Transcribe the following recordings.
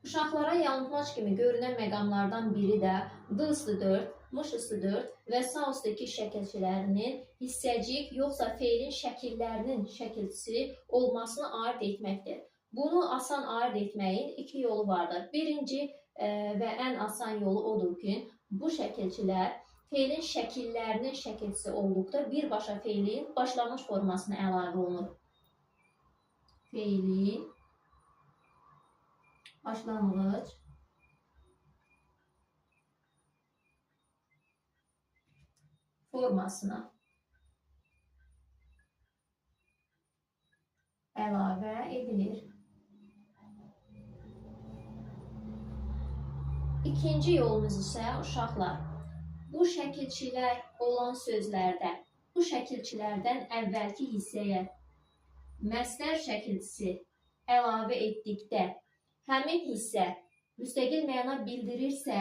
Uşaqlara yanılmac kimi görünən məqamlardan biri də D üstü 4, M üstü 4 və S üstü 2 şəkilçilərinin hissəcik yoxsa feilin şəkillərinin şəkilçisi olmasını ayırd etməkdir. Bunu asan ayırd etməyin iki yolu vardır. Birinci və ən asan yolu odur ki, bu şəkilçilər feilin şəkillərinin şəkilçisi olduqda birbaşa feilin başlanğıc formasına əlavə olunur. Feilin başlanğıc formasına əlavə edilir. İkinci yolumuz isə uşaqlar, bu şəkilçilər olan sözlərdə bu şəkilçilərdən əvvəlki hissəyə məstər şəkilçisi əlavə etdikdə həmin hissə müstəqil məna bildirirsə,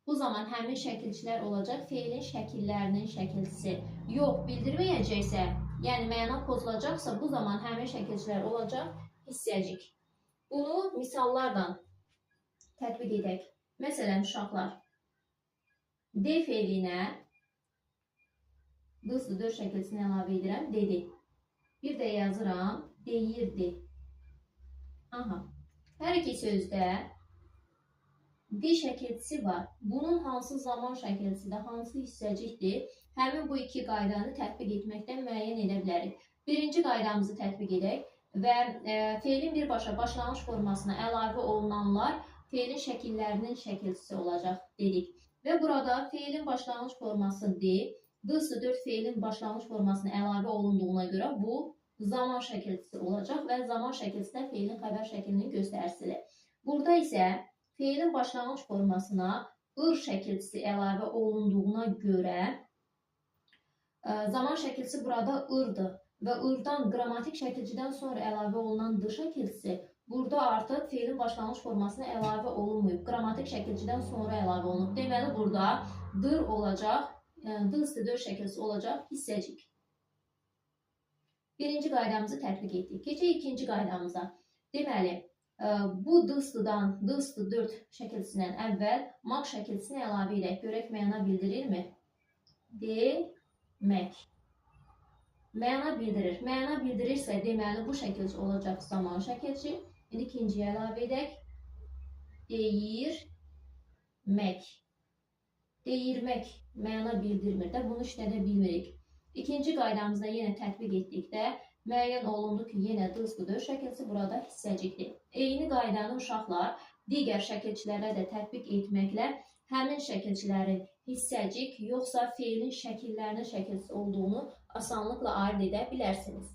bu zaman həmin şəkilçilər olacaq feilin şəkillərinin şəkilçisi. Yox, bildirməyəcəksə, yəni məna pozulacaqsa, bu zaman həmin şəkilçilər olacaq hissəcik. Bunu misallarla tətbiq edək. Məsələn, uşaqlar, D feilinə D üstü 4 şəkilçisini əlavə edirəm, dedi. Bir də yazıram, deyirdi. Aha. Hər iki sözdə D şəkilçisi var. Bunun hansı zaman şəkilçisidir, hansı hissəcikdir? Həmin bu iki qaydanı tətbiq etməkdən müəyyən edə bilərik. Birinci qaydamızı tətbiq edək və feilin birbaşa başlanğıc formasına əlavə olunanlar feilin şəkillərinin şəkilçisi olacaq dedik. Və burada feilin başlanğıc forması D, D üstü 4 feilin başlanğıc formasına əlavə olunduğuna görə bu zaman şəkilçisi olacaq və zaman şəkilçisi də feilin xəbər şəklinin göstəricisidir. Burada isə feilin başlanğıc formasına ır şəkilçisi əlavə olunduğuna görə zaman şəkilçisi burada ırdır və ırdan qrammatik şəkilçidən sonra əlavə olunan D şəkilçisi burada artıq feilin başlanğıc formasına əlavə olunmayıb. Qrammatik şəkilçidən sonra əlavə olunub. Deməli, burada dır olacaq, D üstü 4 şəkilçisi olacaq hissəcik. Birinci qaydamızı tətbiq etdik. Keçək ikinci qaydamıza. Deməli, bu D üstüdən D üstü 4 şəkilçisindən əvvəl maq şəkilçisini əlavə edək. Görək məna bildirirmi? Demək. Məna bildirir. Məna bildirirsə, deməli, bu şəkilçi olacaq zaman şəkilçi. İndi ikinciyə əlavə edək. Deyirmək. Deyirmək məna bildirmir də, bunu işlədə bilmirik. İkinci qaydamızda yenə tətbiq etdikdə müəyyən olundu ki, yenə D üstü 4 şəkilçisi burada hissəcikdir. Eyni qaydanı uşaqlar digər şəkilçilərə də tətbiq etməklə həmin şəkilçilərin hissəcik yoxsa feilin şəkillərinin şəkilçisi olduğunu asanlıqla ayırd edə bilərsiniz.